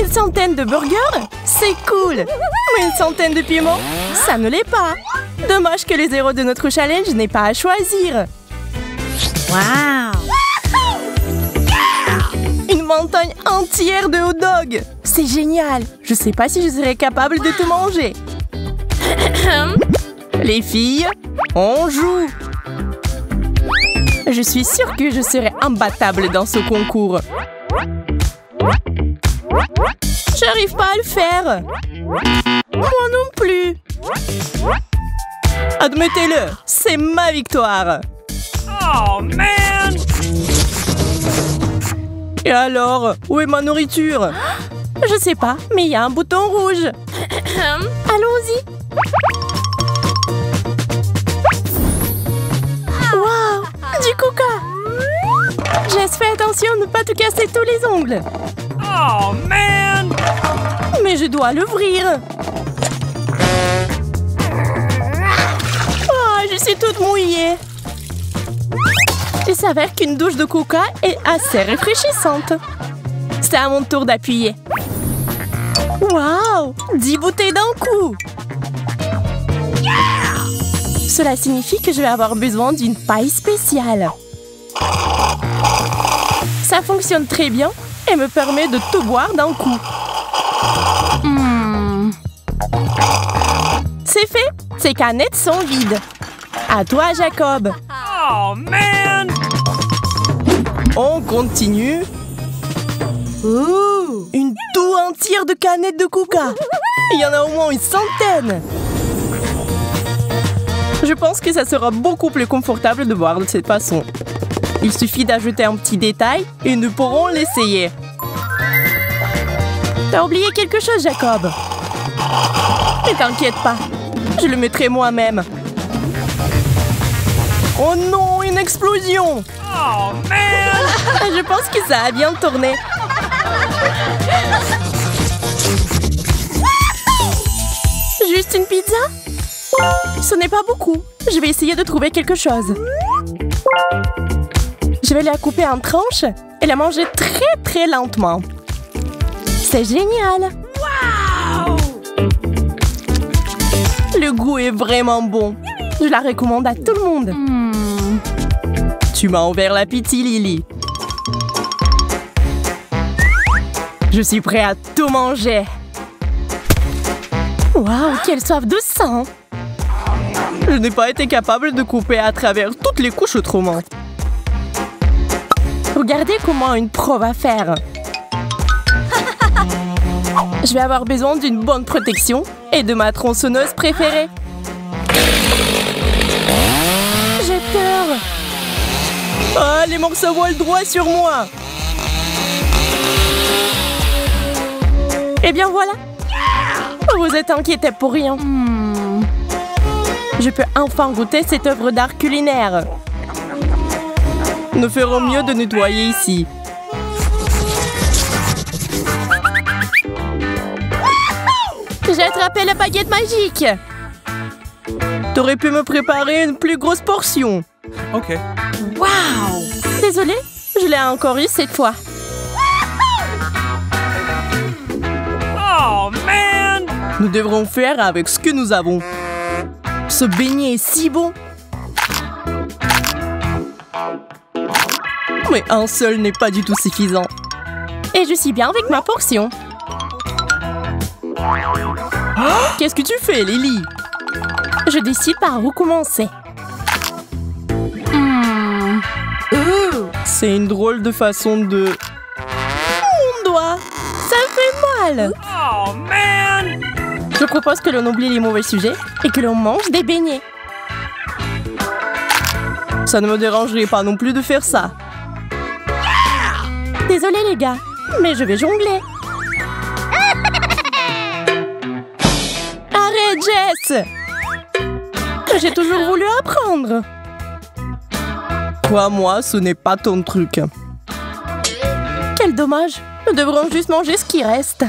Une centaine de burgers? C'est cool! Mais une centaine de piments? Ça ne l'est pas! Dommage que les héros de notre challenge n'aient pas à choisir! Wow! Une montagne entière de hot dogs! C'est génial! Je sais pas si je serais capable de tout manger! Les filles, on joue! Je suis sûre que je serai imbattable dans ce concours! J'arrive pas à le faire! Moi non plus! Admettez-le, c'est ma victoire! Oh, man! Et alors, où est ma nourriture? Je sais pas, mais il y a un bouton rouge. Allons-y. Waouh, du coca. Jess, fais attention de ne pas te casser tous les ongles. Oh, man! Mais je dois l'ouvrir. Oh, je suis toute mouillée. Il s'avère qu'une douche de coca est assez rafraîchissante. C'est à mon tour d'appuyer. Waouh! 10 bouteilles d'un coup! Cela signifie que je vais avoir besoin d'une paille spéciale. Ça fonctionne très bien et me permet de tout boire d'un coup. C'est fait! Ces canettes sont vides. À toi, Jacob! Oh, man! On continue. Ouh, une toux entière de canettes de coca. Il y en a au moins une centaine. Je pense que ça sera beaucoup plus confortable de boire de cette façon. Il suffit d'ajouter un petit détail et nous pourrons l'essayer. T'as oublié quelque chose, Jacob? Ne t'inquiète pas, je le mettrai moi-même. Oh non, une explosion! Oh, man! Je pense que ça a bien tourné. Juste une pizza? Ce n'est pas beaucoup. Je vais essayer de trouver quelque chose. Je vais la couper en tranches et la manger très lentement. C'est génial! Wow! Le goût est vraiment bon. Je la recommande à tout le monde. Tu m'as ouvert l'appétit, Lily. Je suis prêt à tout manger. Waouh, quelle soif de sang! Je n'ai pas été capable de couper à travers toutes les couches autrement. Regardez comment une pro va faire. Je vais avoir besoin d'une bonne protection et de ma tronçonneuse préférée. J'ai peur. Ah, les morceaux volent droit sur moi. Eh bien voilà. Vous êtes inquiétés pour rien. Je peux enfin goûter cette œuvre d'art culinaire. Nous ferons mieux de nettoyer ici. J'ai attrapé la baguette magique. T'aurais pu me préparer une plus grosse portion. OK. Waouh! Désolée, je l'ai encore eu cette fois. Oh, man! Nous devrons faire avec ce que nous avons. Ce beignet est si bon. Mais un seul n'est pas du tout suffisant. Et je suis bien avec ma portion. Qu'est-ce que tu fais, Lily? Je décide par où commencer. C'est une drôle de façon de... Mon doigt! Ça fait mal! Oh, man! Je propose que l'on oublie les mauvais sujets et que l'on mange des beignets. Ça ne me dérangerait pas non plus de faire ça. Désolée les gars, mais je vais jongler. Arrête, Jess! J'ai toujours voulu apprendre. Toi, moi, ce n'est pas ton truc. Quel dommage. Nous devrons juste manger ce qui reste.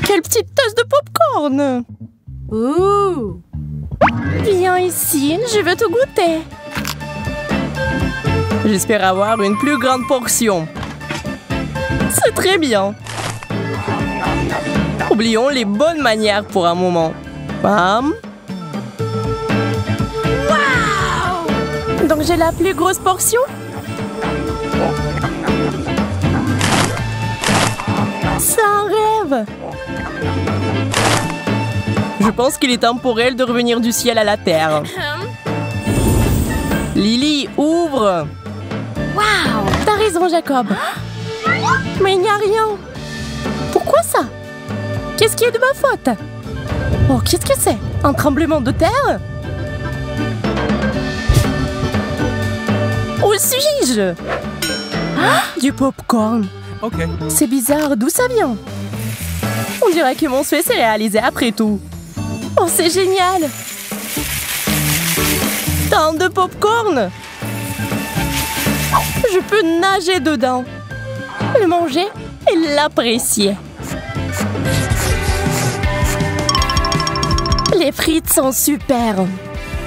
Quelle petite tasse de popcorn! Ouh! Viens ici, je veux te goûter. J'espère avoir une plus grande portion. C'est très bien. Oublions les bonnes manières pour un moment. Bam. Wow! Donc j'ai la plus grosse portion? C'est un rêve! Je pense qu'il est temps pour elle de revenir du ciel à la terre. Lily, ouvre! Wow! T'as raison, Jacob. Mais il n'y a rien. Pourquoi ça? Qu'est-ce qui est de ma faute? Oh, qu'est-ce que c'est? Un tremblement de terre? Où suis-je? Du popcorn. Ok. C'est bizarre, d'où ça vient? On dirait que mon souhait s'est réalisé après tout. Oh, c'est génial! Tant de popcorn! Je peux nager dedans, le manger et l'apprécier. Les frites sont super.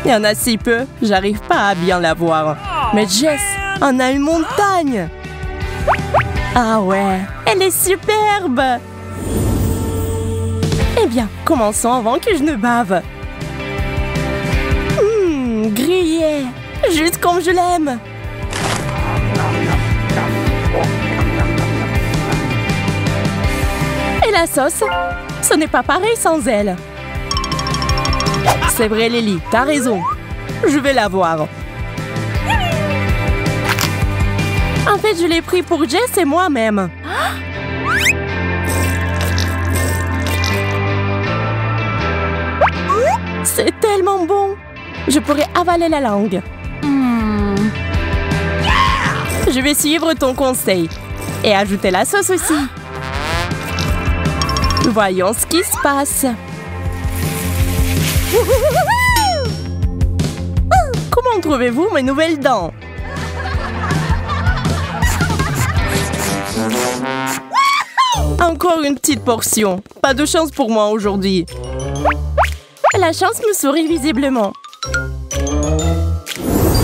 Il y en a si peu, j'arrive pas à bien la voir. Mais Jess en a une montagne. Ah ouais, elle est superbe. Eh bien, commençons avant que je ne bave. Grillé, juste comme je l'aime. Et la sauce, ce n'est pas pareil sans elle. C'est vrai, Lily, t'as raison. Je vais la voir. En fait, je l'ai pris pour Jess et moi-même. C'est tellement bon. Je pourrais avaler la langue. Je vais suivre ton conseil. Et ajouter la sauce aussi. Voyons ce qui se passe. Comment trouvez-vous mes nouvelles dents? Encore une petite portion. Pas de chance pour moi aujourd'hui. La chance me sourit visiblement.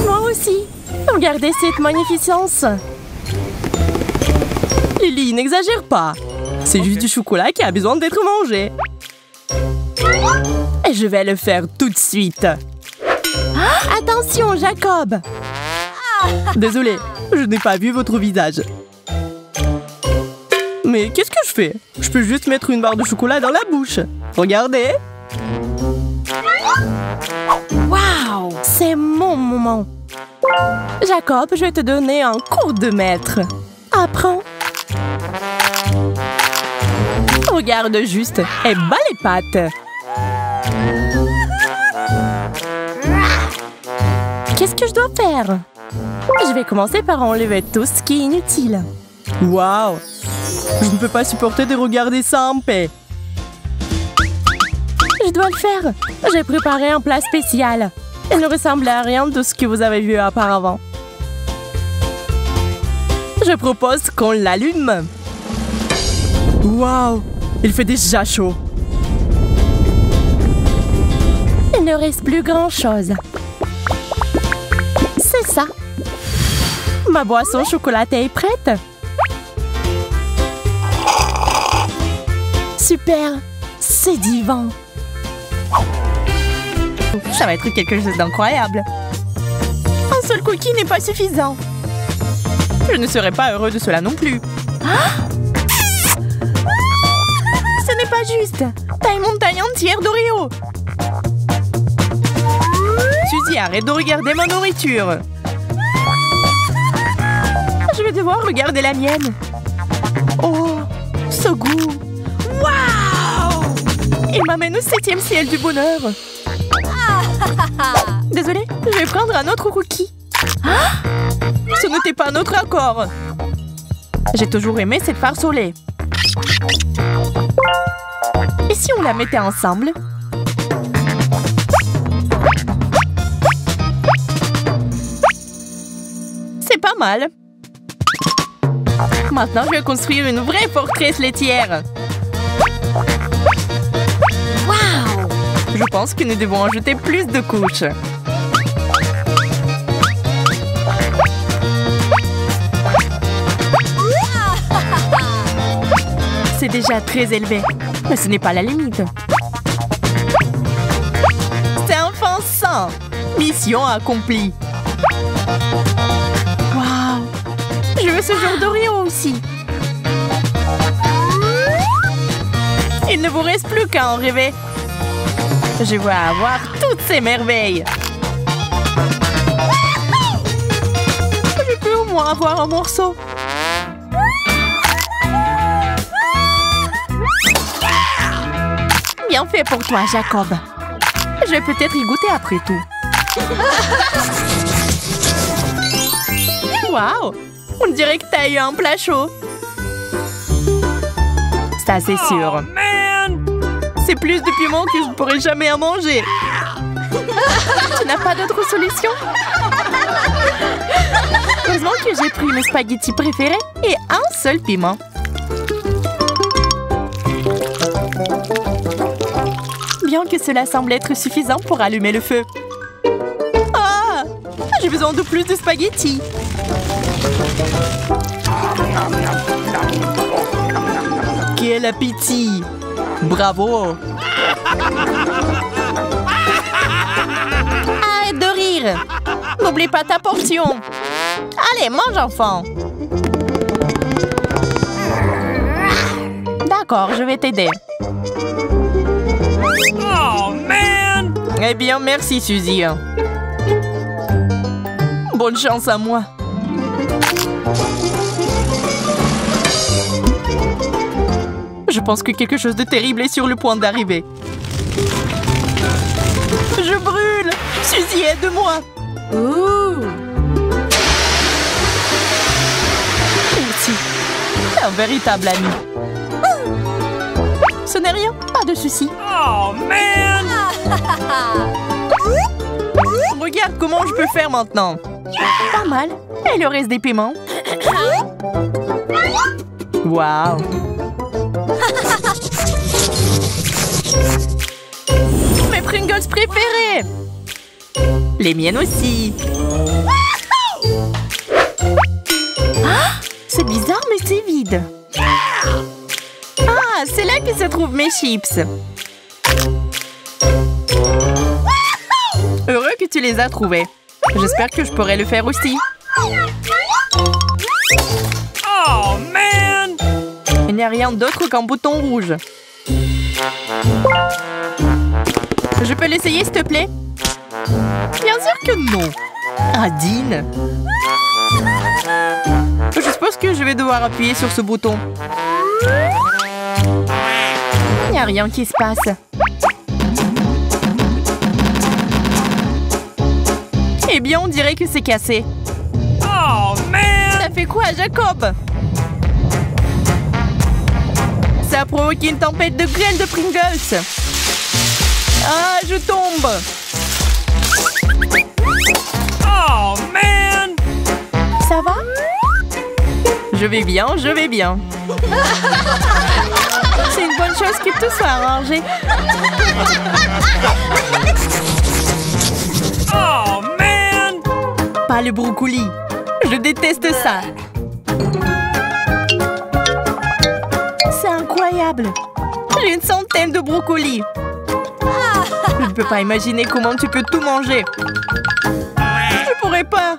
Moi aussi. Regardez cette magnificence. Lily, n'exagère pas. C'est juste du chocolat qui a besoin d'être mangé. Et je vais le faire tout de suite. Attention, Jacob. Désolée, je n'ai pas vu votre visage. Mais qu'est-ce que je fais? Je peux juste mettre une barre de chocolat dans la bouche. Regardez. Waouh! C'est mon moment. Jacob, je vais te donner un cours de maître. Apprends. Regarde juste et bats les pattes. Qu'est-ce que je dois faire? Je vais commencer par enlever tout ce qui est inutile. Waouh! Je ne peux pas supporter de regarder ça en paix. Je dois le faire. J'ai préparé un plat spécial. Il ne ressemble à rien de ce que vous avez vu auparavant. Je propose qu'on l'allume. Waouh! Il fait déjà chaud. Il ne reste plus grand-chose. C'est ça. Ma boisson chocolatée est prête. Super. C'est divin. Ça va être quelque chose d'incroyable. Un seul cookie n'est pas suffisant. Je ne serai pas heureux de cela non plus. Ce n'est pas juste. T'as une montagne entière d'Oreo. Suzy, arrête de regarder ma nourriture. Je vais devoir regarder la mienne. Oh, ce goût. Waouh! Il m'amène au 7e ciel du bonheur. Désolée, je vais prendre un autre cookie. Ce n'était pas notre accord. J'ai toujours aimé cette farce au lait. Et si on la mettait ensemble? C'est pas mal. Maintenant, je vais construire une vraie forteresse laitière. Waouh! Je pense que nous devons ajouter plus de couches. C'est déjà très élevé. Mais ce n'est pas la limite. C'est offensant. Mission accomplie. Waouh! Je veux ce genre d'Oreo aussi. Il ne vous reste plus qu'à en rêver. Je vais avoir toutes ces merveilles. Je peux au moins avoir un morceau. Bien fait pour toi, Jacob. Je vais peut-être y goûter après tout. Waouh! On dirait que t'as eu un plat chaud. Ça, c'est sûr. Oh, man! C'est plus de piment que je ne pourrai jamais en manger. Tu n'as pas d'autre solution? Heureusement que j'ai pris mes spaghettis préférés et un seul piment. Bien que cela semble être suffisant pour allumer le feu. Ah! J'ai besoin de plus de spaghettis. Quel appétit! Bravo! Arrête de rire! N'oublie pas ta portion! Allez, mange, enfant! D'accord, je vais t'aider. Oh, man! Eh bien, merci, Suzy. Bonne chance à moi. Je pense que quelque chose de terrible est sur le point d'arriver. Je brûle! Suzy, aide-moi! Merci. Un véritable ami. Ce n'est rien, pas de souci. Oh, man! Regarde comment je peux faire maintenant. Pas mal. Et le reste des piments? Waouh! Mes Pringles préférés! Les miennes aussi! Ah, c'est bizarre, mais c'est vide. Ah, c'est là que se trouvent mes chips. Heureux que tu les as trouvés. J'espère que je pourrai le faire aussi. Oh, man! Il n'y a rien d'autre qu'un bouton rouge. Je peux l'essayer, s'il te plaît? Bien sûr que non. Ah, Dean. Je suppose que je vais devoir appuyer sur ce bouton. Il n'y a rien qui se passe. Eh bien, on dirait que c'est cassé. Oh, man! Ça fait quoi, Jacob? Ça a provoqué une tempête de graines de Pringles. Ah, je tombe. Oh, man! Ça va? Je vais bien, je vais bien. C'est une bonne chose que tout soit arrangé. Oh, man! Pas le brocoli. Je déteste ça. C'est incroyable. J'ai une centaine de brocolis. Je ne peux pas imaginer comment tu peux tout manger. Je pourrais pas.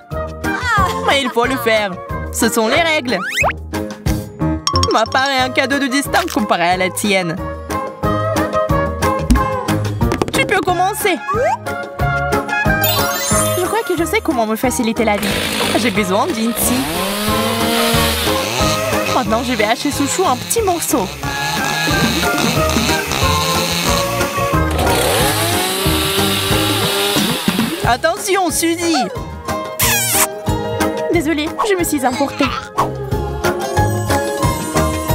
Mais il faut le faire. Ce sont les règles. Ma part est un cadeau de distance comparé à la tienne. Tu peux commencer. Je crois que je sais comment me faciliter la vie. J'ai besoin d'Incy. Maintenant, je vais hacher sous chou un petit morceau. Attention, Suzy! Désolée, je me suis emportée.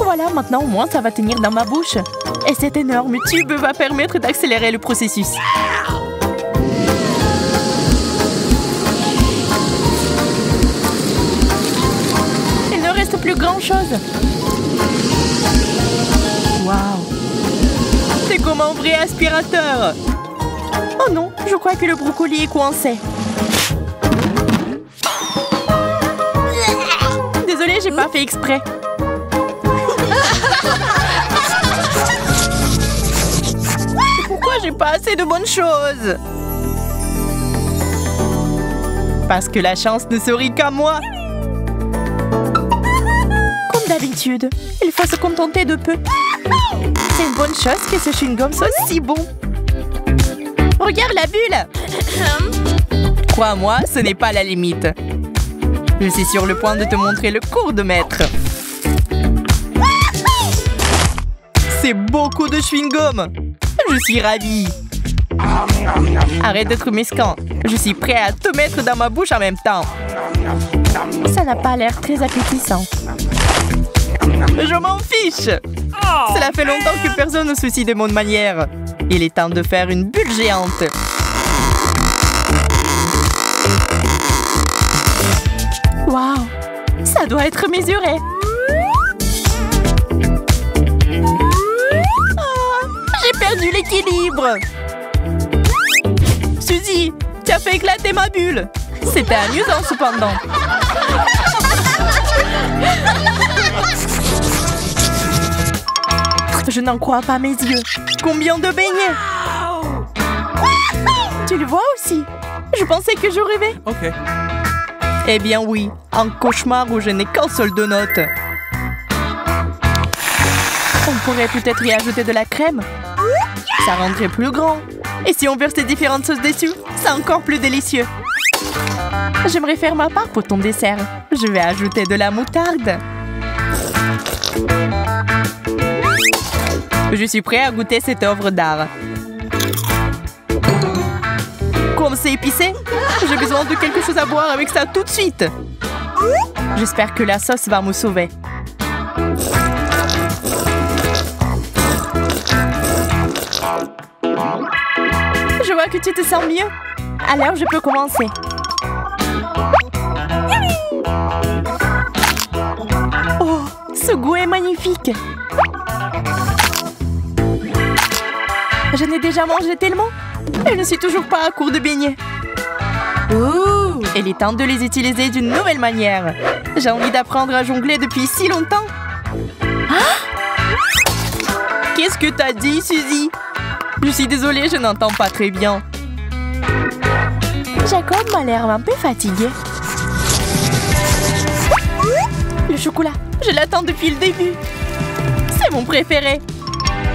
Voilà, maintenant au moins ça va tenir dans ma bouche. Et cet énorme tube va permettre d'accélérer le processus. Il ne reste plus grand-chose. Waouh! C'est comme un vrai aspirateur. Oh non, je crois que le brocoli est coincé. Désolée, j'ai pas fait exprès. mangez pas assez de bonnes choses. Parce que la chance ne sourit qu'à moi. Comme d'habitude, il faut se contenter de peu. C'est une bonne chose que ce chewing-gum soit si bon. Regarde la bulle. Crois-moi, ce n'est pas la limite. Je suis sur le point de te montrer le cours de maître. C'est beaucoup de chewing-gum. Je suis ravie. Arrête d'être mesquin. Je suis prêt à te mettre dans ma bouche en même temps. Ça n'a pas l'air très appétissant. Je m'en fiche. Cela fait longtemps que personne ne se soucie de mon manière. Il est temps de faire une bulle géante. Waouh, ça doit être mesuré. J'ai perdu l'équilibre. Suzy, tu as fait éclater ma bulle. C'était amusant cependant. Je n'en crois pas mes yeux. Combien de beignets? Tu le vois aussi? Je pensais que je rêvais. Ok. Eh bien oui, un cauchemar où je n'ai qu'un seul donut. On pourrait peut-être y ajouter de la crème. Ça rendrait plus grand. Et si on verse des différentes sauces dessus, c'est encore plus délicieux. J'aimerais faire ma part pour ton dessert. Je vais ajouter de la moutarde. Je suis prêt à goûter cette œuvre d'art. Comme c'est épicé, j'ai besoin de quelque chose à boire avec ça tout de suite. J'espère que la sauce va me sauver. Je vois que tu te sens mieux. Alors je peux commencer. Oh, ce goût est magnifique. Je n'ai déjà mangé tellement. Je ne suis toujours pas à court de beignets. Ouh, il est temps de les utiliser d'une nouvelle manière. J'ai envie d'apprendre à jongler depuis si longtemps. Qu'est-ce que t'as dit, Suzy? Je suis désolée, je n'entends pas très bien. Jacob m'a l'air un peu fatigué. Le chocolat, je l'attends depuis le début. C'est mon préféré.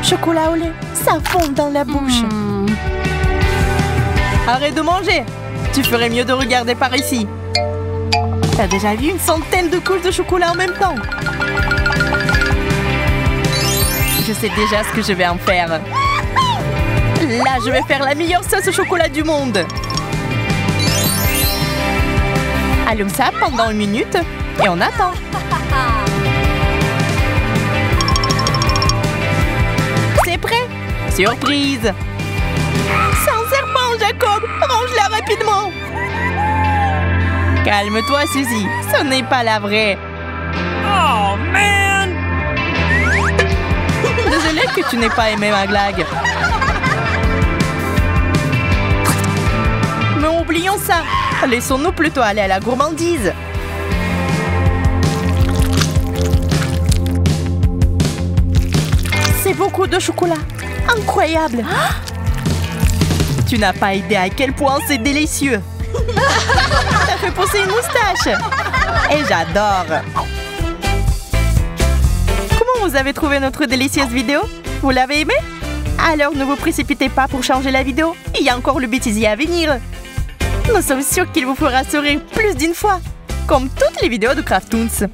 Chocolat au lait, ça fond dans la bouche. Arrête de manger. Tu ferais mieux de regarder par ici. T'as déjà vu une centaine de couches de chocolat en même temps? Je sais déjà ce que je vais en faire. Là, je vais faire la meilleure sauce au chocolat du monde. Allume ça pendant 1 minute et on attend. C'est prêt? Surprise! C'est un serpent, Jacob! Range-la rapidement! Calme-toi, Suzy. Ce n'est pas la vraie. Oh, man! Désolée que tu n'aies pas aimé ma blague. Mais oublions ça. Laissons-nous plutôt aller à la gourmandise. C'est beaucoup de chocolat. Incroyable. Tu n'as pas idée à quel point c'est délicieux. Ça fait pousser une moustache. Et j'adore. Comment vous avez trouvé notre délicieuse vidéo? Vous l'avez aimée? Alors ne vous précipitez pas pour changer la vidéo. Il y a encore le bêtisier à venir. Nous sommes sûrs qu'il vous fera sourire plus d'une fois. Comme toutes les vidéos de Craftoons.